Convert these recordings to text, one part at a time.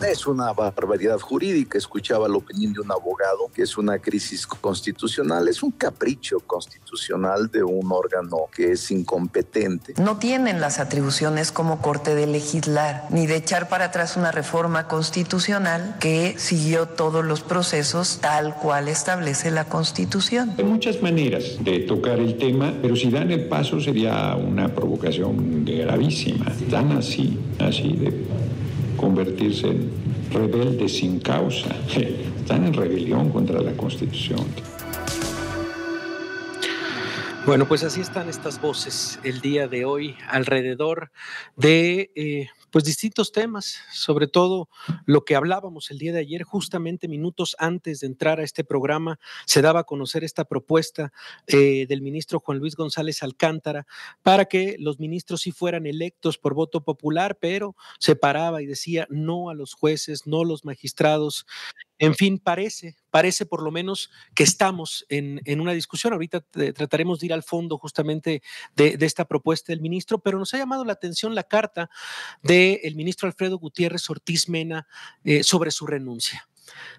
Es una barbaridad jurídica. Escuchaba la opinión de un abogado que es una crisis constitucional, es un capricho constitucional de un órgano que es incompetente. No tienen las atribuciones como Corte de legislar, ni de echar para atrás una reforma constitucional que siguió todos los procesos tal cual establece la Constitución. Hay muchas maneras de tocar el tema, pero si dan el paso sería una provocación gravísima. Están así de convertirse en rebeldes sin causa. Están en rebelión contra la Constitución. Bueno, pues así están estas voces el día de hoy alrededor de pues distintos temas, sobre todo lo que hablábamos el día de ayer, justamente minutos antes de entrar a este programa, se daba a conocer esta propuesta del ministro Juan Luis González Alcántara para que los ministros sí fueran electos por voto popular, pero se paraba y decía no a los jueces, no a los magistrados. En fin, parece por lo menos que estamos en una discusión. Ahorita trataremos de ir al fondo justamente de esta propuesta del ministro, pero nos ha llamado la atención la carta del ministro Alfredo Gutiérrez Ortiz Mena sobre su renuncia.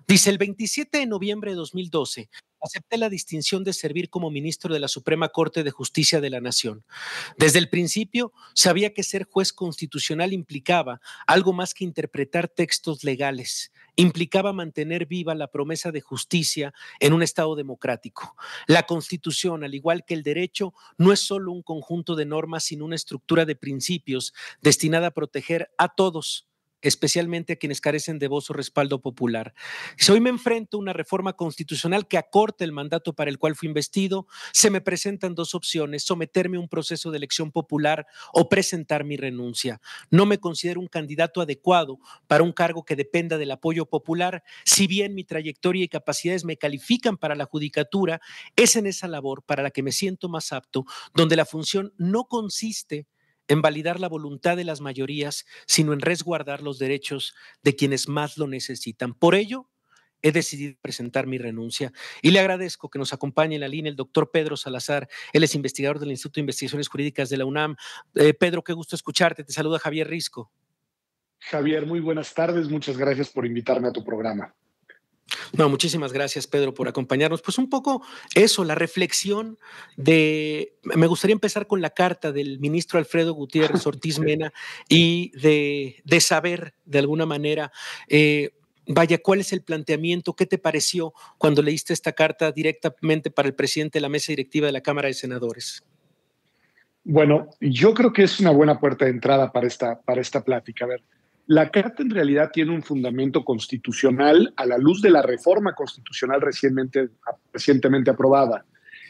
Dice, el 27 de noviembre de 2012, acepté la distinción de servir como ministro de la Suprema Corte de Justicia de la Nación. Desde el principio sabía que ser juez constitucional implicaba algo más que interpretar textos legales, implicaba mantener viva la promesa de justicia en un Estado democrático. La Constitución, al igual que el derecho, no es solo un conjunto de normas, sino una estructura de principios destinada a proteger a todos, especialmente a quienes carecen de voz o respaldo popular. Si hoy me enfrento a una reforma constitucional que acorte el mandato para el cual fui investido, se me presentan dos opciones: someterme a un proceso de elección popular o presentar mi renuncia. No me considero un candidato adecuado para un cargo que dependa del apoyo popular. Si bien mi trayectoria y capacidades me califican para la judicatura, es en esa labor para la que me siento más apto, donde la función no consiste en validar la voluntad de las mayorías, sino en resguardar los derechos de quienes más lo necesitan. Por ello, he decidido presentar mi renuncia y le agradezco que nos acompañe en la línea el doctor Pedro Salazar. Él es investigador del Instituto de Investigaciones Jurídicas de la UNAM. Pedro, qué gusto escucharte. Te saluda Javier Risco. Javier, muy buenas tardes. Muchas gracias por invitarme a tu programa. No, muchísimas gracias, Pedro, por acompañarnos. Pues un poco eso, la reflexión de... Me gustaría empezar con la carta del ministro Alfredo Gutiérrez Ortiz Mena y de saber, de alguna manera, vaya, ¿cuál es el planteamiento? ¿Qué te pareció cuando leíste esta carta directamente para el presidente de la mesa directiva de la Cámara de Senadores? Bueno, yo creo que es una buena puerta de entrada para esta plática. A ver, la Carta en realidad tiene un fundamento constitucional a la luz de la reforma constitucional recientemente aprobada.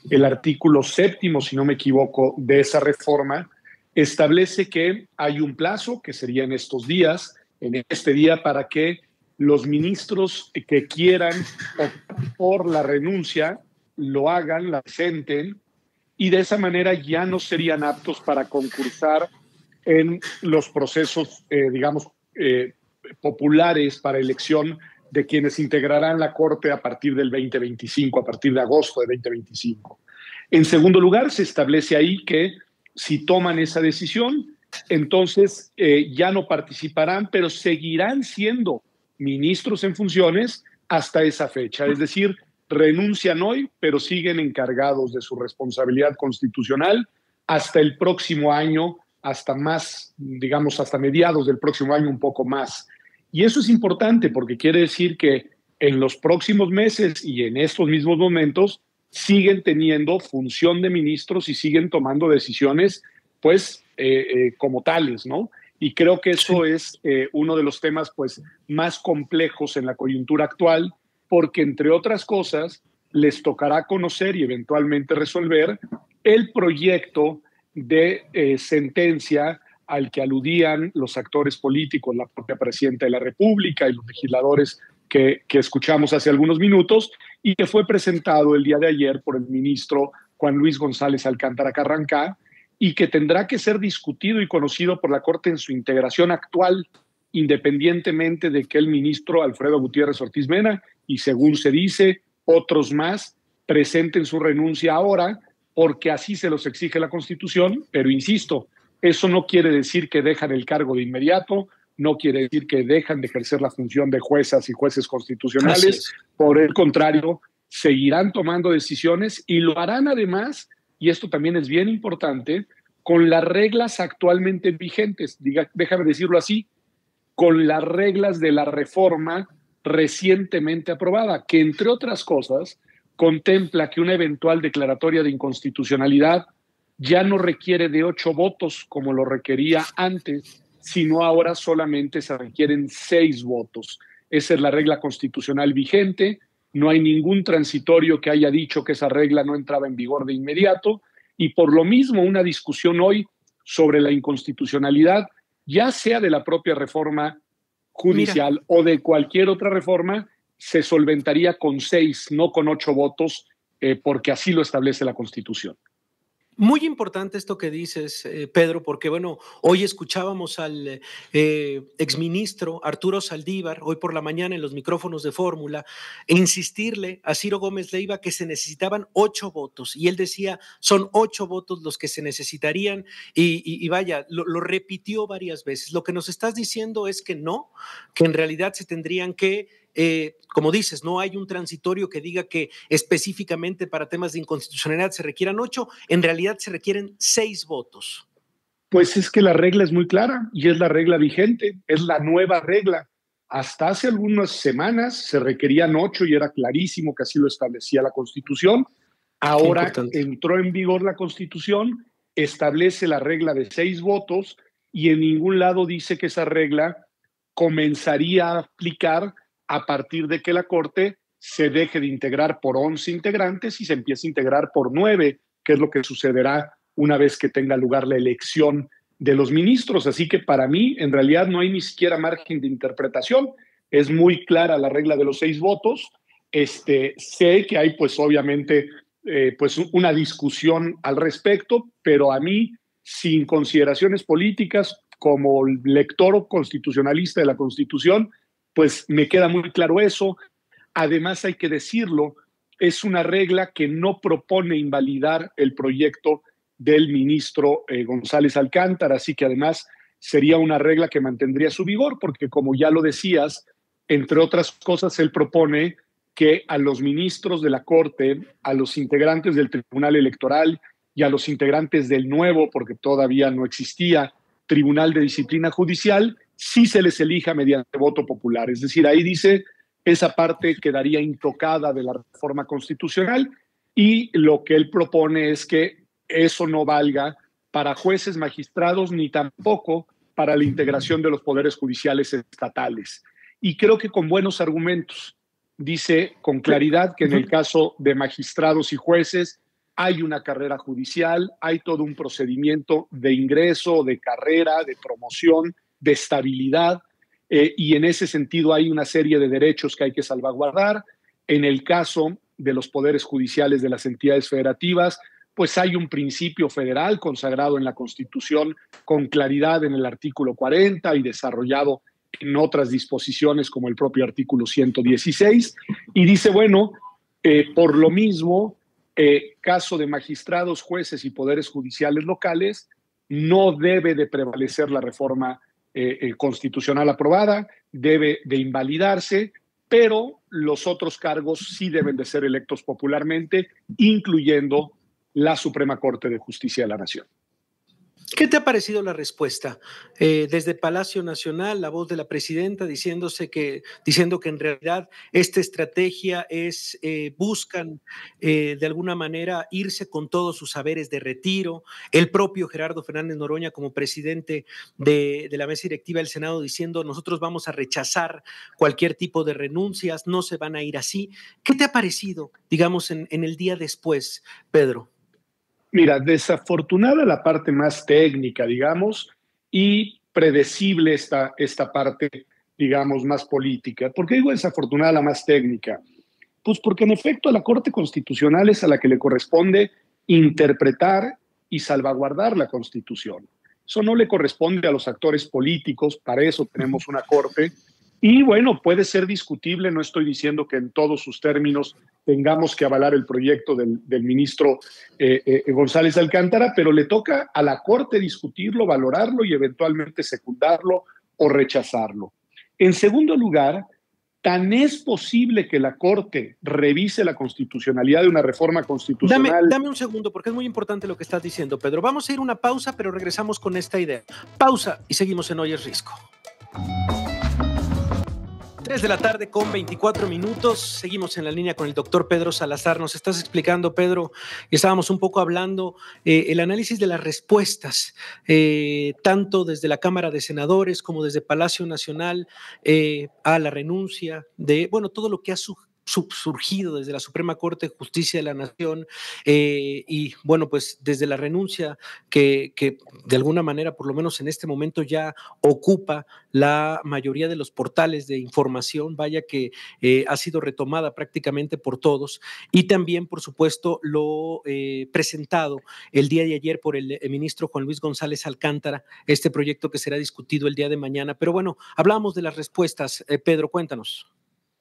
El artículo 7º, si no me equivoco, de esa reforma establece que hay un plazo, que sería en estos días, en este día, para que los ministros que quieran optar por la renuncia lo hagan, la presenten, y de esa manera ya no serían aptos para concursar en los procesos, populares para elección de quienes integrarán la Corte a partir del 2025, a partir de agosto de 2025. En segundo lugar, se establece ahí que si toman esa decisión, entonces ya no participarán, pero seguirán siendo ministros en funciones hasta esa fecha. Es decir, renuncian hoy, pero siguen encargados de su responsabilidad constitucional hasta el próximo año, hasta mediados del próximo año, un poco más. Y eso es importante porque quiere decir que en los próximos meses y en estos mismos momentos siguen teniendo función de ministros y siguen tomando decisiones, pues, como tales, ¿no? Y creo que eso es uno de los temas, pues, más complejos en la coyuntura actual, porque, entre otras cosas, les tocará conocer y eventualmente resolver el proyecto de sentencia al que aludían los actores políticos, la propia presidenta de la República y los legisladores que escuchamos hace algunos minutos, y que fue presentado el día de ayer por el ministro Juan Luis González Alcántara Carrancá, y que tendrá que ser discutido y conocido por la Corte en su integración actual, independientemente de que el ministro Alfredo Gutiérrez Ortiz Mena, y según se dice, otros más, presenten su renuncia ahora, porque así se los exige la Constitución, pero insisto, eso no quiere decir que dejan el cargo de inmediato no quiere decir que dejan de ejercer la función de juezas y jueces constitucionales. Por el contrario, seguirán tomando decisiones y lo harán además, y esto también es bien importante, con las reglas actualmente vigentes, déjame decirlo así, con las reglas de la reforma recientemente aprobada, que entre otras cosas contempla que una eventual declaratoria de inconstitucionalidad ya no requiere de 8 votos como lo requería antes, sino ahora solamente se requieren 6 votos. Esa es la regla constitucional vigente. No hay ningún transitorio que haya dicho que esa regla no entraba en vigor de inmediato, y por lo mismo una discusión hoy sobre la inconstitucionalidad, ya sea de la propia reforma judicial o de cualquier otra reforma, se solventaría con 6, no con 8 votos, porque así lo establece la Constitución. Muy importante esto que dices, Pedro, porque bueno, hoy escuchábamos al exministro Arturo Saldívar, hoy por la mañana en los micrófonos de Fórmula, insistirle a Ciro Gómez Leiva que se necesitaban 8 votos, y él decía, son 8 votos los que se necesitarían, y vaya, lo repitió varias veces. Lo que nos estás diciendo es que no, que en realidad se tendrían que como dices, no hay un transitorio que diga que específicamente para temas de inconstitucionalidad se requieran 8, en realidad se requieren 6 votos. Pues es que la regla es muy clara y es la regla vigente, es la nueva regla. Hasta hace algunas semanas se requerían 8 y era clarísimo que así lo establecía la Constitución. Ahora entró en vigor la Constitución, establece la regla de 6 votos y en ningún lado dice que esa regla comenzaría a aplicar a partir de que la Corte se deje de integrar por 11 integrantes y se empiece a integrar por 9, que es lo que sucederá una vez que tenga lugar la elección de los ministros. Así que para mí, en realidad, no hay ni siquiera margen de interpretación. Es muy clara la regla de los 6 votos. Sé que hay, pues, obviamente, pues una discusión al respecto, pero a mí, sin consideraciones políticas, como lector constitucionalista de la Constitución, pues me queda muy claro eso. Además, hay que decirlo, es una regla que no propone invalidar el proyecto del ministro González Alcántara, así que además sería una regla que mantendría su vigor, porque como ya lo decías, entre otras cosas, él propone que a los ministros de la Corte, a los integrantes del Tribunal Electoral y a los integrantes del nuevo, porque todavía no existía, Tribunal de Disciplina Judicial, sí se les elija mediante voto popular. Es decir, ahí dice, esa parte quedaría intocada de la reforma constitucional, y lo que él propone es que eso no valga para jueces, magistrados, ni tampoco para la integración de los poderes judiciales estatales. Y creo que con buenos argumentos. Dice con claridad que en el caso de magistrados y jueces hay una carrera judicial, hay todo un procedimiento de ingreso, de carrera, de promoción, de estabilidad, y en ese sentido hay una serie de derechos que hay que salvaguardar. En el caso de los poderes judiciales de las entidades federativas, pues hay un principio federal consagrado en la Constitución con claridad en el artículo 40 y desarrollado en otras disposiciones como el propio artículo 116, y dice, bueno, por lo mismo, caso de magistrados, jueces y poderes judiciales locales, no debe de prevalecer la reforma constitucional aprobada, debe de invalidarse, pero los otros cargos sí deben de ser electos popularmente, incluyendo la Suprema Corte de Justicia de la Nación. ¿Qué te ha parecido la respuesta? Desde Palacio Nacional, la voz de la presidenta diciendo que en realidad esta estrategia es, buscan de alguna manera irse con todos sus saberes de retiro. El propio Gerardo Fernández Noroña como presidente de la mesa directiva del Senado diciendo, nosotros vamos a rechazar cualquier tipo de renuncias, no se van a ir así. ¿Qué te ha parecido, digamos, en el día después, Pedro? Mira, desafortunada la parte más técnica, digamos, y predecible esta parte, digamos, más política. ¿Por qué digo desafortunada la más técnica? Pues porque en efecto a la Corte Constitucional es a la que le corresponde interpretar y salvaguardar la Constitución. Eso no le corresponde a los actores políticos, para eso tenemos una Corte. Y bueno, puede ser discutible, no estoy diciendo que en todos sus términos tengamos que avalar el proyecto del ministro González Alcántara, pero le toca a la Corte discutirlo, valorarlo y eventualmente secundarlo o rechazarlo. En segundo lugar, tan es posible que la Corte revise la constitucionalidad de una reforma constitucional. Dame un segundo, porque es muy importante lo que estás diciendo, Pedro. Vamos a ir a una pausa, pero regresamos con esta idea. Pausa y seguimos en Hoy es Risco. 3 de la tarde con 24 minutos. Seguimos en la línea con el doctor Pedro Salazar. Nos estás explicando, Pedro, y estábamos un poco hablando el análisis de las respuestas, tanto desde la Cámara de Senadores como desde Palacio Nacional, a la renuncia de, bueno, todo lo que ha surgido desde la Suprema Corte de Justicia de la Nación, y bueno, pues desde la renuncia que de alguna manera, por lo menos en este momento, ya ocupa la mayoría de los portales de información, vaya que ha sido retomada prácticamente por todos, y también, por supuesto, lo presentado el día de ayer por el ministro Juan Luis González Alcántara, este proyecto que será discutido el día de mañana. Pero bueno, hablábamos de las respuestas. Pedro, cuéntanos.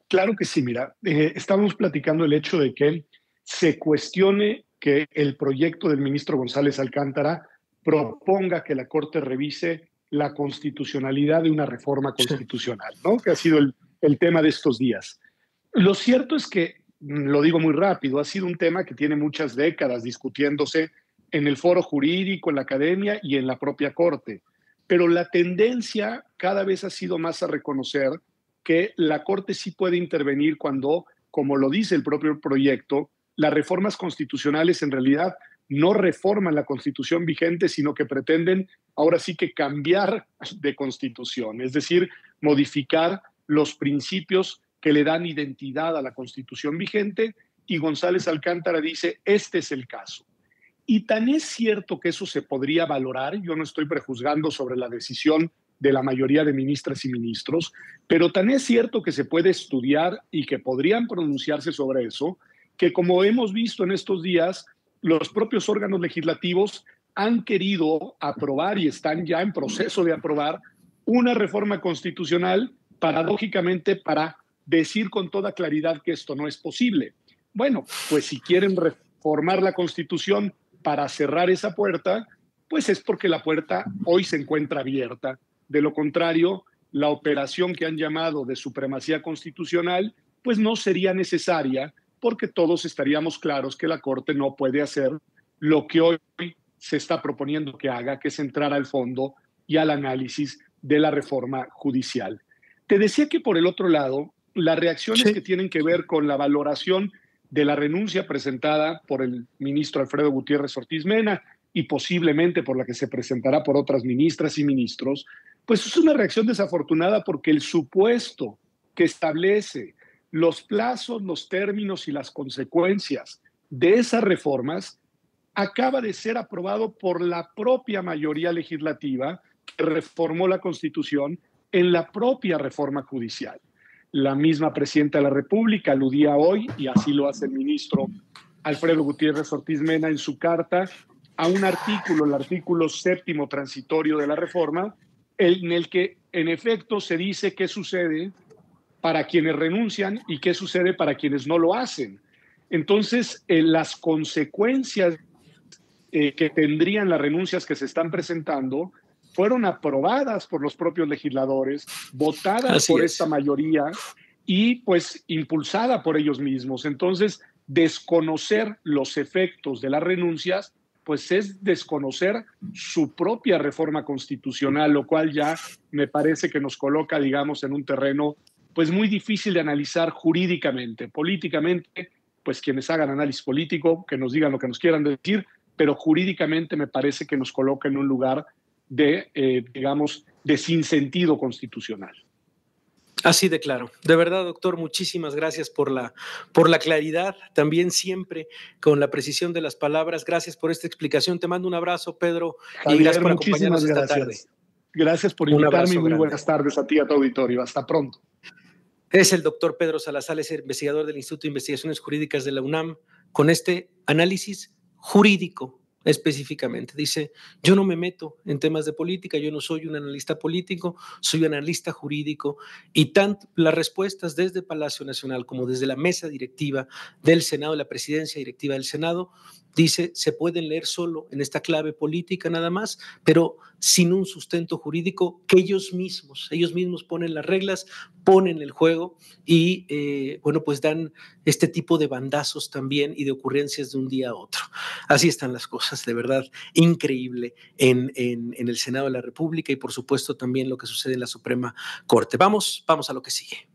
Claro que sí, mira, estamos platicando el hecho de que se cuestione que el proyecto del ministro González Alcántara proponga que la Corte revise la constitucionalidad de una reforma constitucional, ¿no? Que ha sido el tema de estos días. Lo cierto es que, lo digo muy rápido, ha sido un tema que tiene muchas décadas discutiéndose en el foro jurídico, en la academia y en la propia Corte, pero la tendencia cada vez ha sido más a reconocer que la Corte sí puede intervenir cuando, como lo dice el propio proyecto, las reformas constitucionales en realidad no reforman la Constitución vigente, sino que pretenden ahora sí que cambiar de Constitución, es decir, modificar los principios que le dan identidad a la Constitución vigente, y González Alcántara dice, este es el caso. Y tan es cierto que eso se podría valorar, yo no estoy prejuzgando sobre la decisión de la mayoría de ministras y ministros, pero tan es cierto que se puede estudiar y que podrían pronunciarse sobre eso, que como hemos visto en estos días, los propios órganos legislativos han querido aprobar y están ya en proceso de aprobar una reforma constitucional, paradójicamente, para decir con toda claridad que esto no es posible. Bueno, pues si quieren reformar la Constitución para cerrar esa puerta, pues es porque la puerta hoy se encuentra abierta. De lo contrario, la operación que han llamado de supremacía constitucional, pues no sería necesaria, porque todos estaríamos claros que la Corte no puede hacer lo que hoy se está proponiendo que haga, que es entrar al fondo y al análisis de la reforma judicial. Te decía que por el otro lado, las reacciones que tienen que ver con la valoración de la renuncia presentada por el ministro Alfredo Gutiérrez Ortiz Mena y posiblemente por la que se presentará por otras ministras y ministros, pues es una reacción desafortunada, porque el supuesto que establece los plazos, los términos y las consecuencias de esas reformas acaba de ser aprobado por la propia mayoría legislativa que reformó la Constitución en la propia reforma judicial. La misma presidenta de la República aludía hoy, y así lo hace el ministro Alfredo Gutiérrez Ortiz Mena en su carta, a un artículo, el artículo 7º transitorio de la reforma, en el que en efecto se dice qué sucede para quienes renuncian y qué sucede para quienes no lo hacen. Entonces, las consecuencias que tendrían las renuncias que se están presentando fueron aprobadas por los propios legisladores, votadas por esta mayoría y pues impulsada por ellos mismos. Entonces, desconocer los efectos de las renuncias pues es desconocer su propia reforma constitucional, lo cual ya me parece que nos coloca, digamos, en un terreno pues muy difícil de analizar jurídicamente. Políticamente, pues quienes hagan análisis político, que nos digan lo que nos quieran decir, pero jurídicamente me parece que nos coloca en un lugar de, digamos, de sinsentido constitucional. Así de claro. De verdad, doctor, muchísimas gracias por la claridad, también siempre con la precisión de las palabras. Gracias por esta explicación. Te mando un abrazo, Pedro, Javier, y gracias por acompañarnos esta tarde. Gracias por invitarme y muy buenas tardes a ti y a tu auditorio. Hasta pronto. Es el doctor Pedro Salazar, es investigador del Instituto de Investigaciones Jurídicas de la UNAM, con este análisis jurídico específicamente. Dice, yo no me meto en temas de política, yo no soy un analista político, soy un analista jurídico, y tanto las respuestas desde Palacio Nacional como desde la mesa directiva del Senado, la presidencia directiva del Senado, dice, se pueden leer solo en esta clave política nada más, pero sin un sustento jurídico que ellos mismos ponen las reglas, ponen el juego y, bueno, pues dan este tipo de bandazos también y de ocurrencias de un día a otro. Así están las cosas, de verdad, increíble en el Senado de la República y por supuesto también lo que sucede en la Suprema Corte. Vamos a lo que sigue.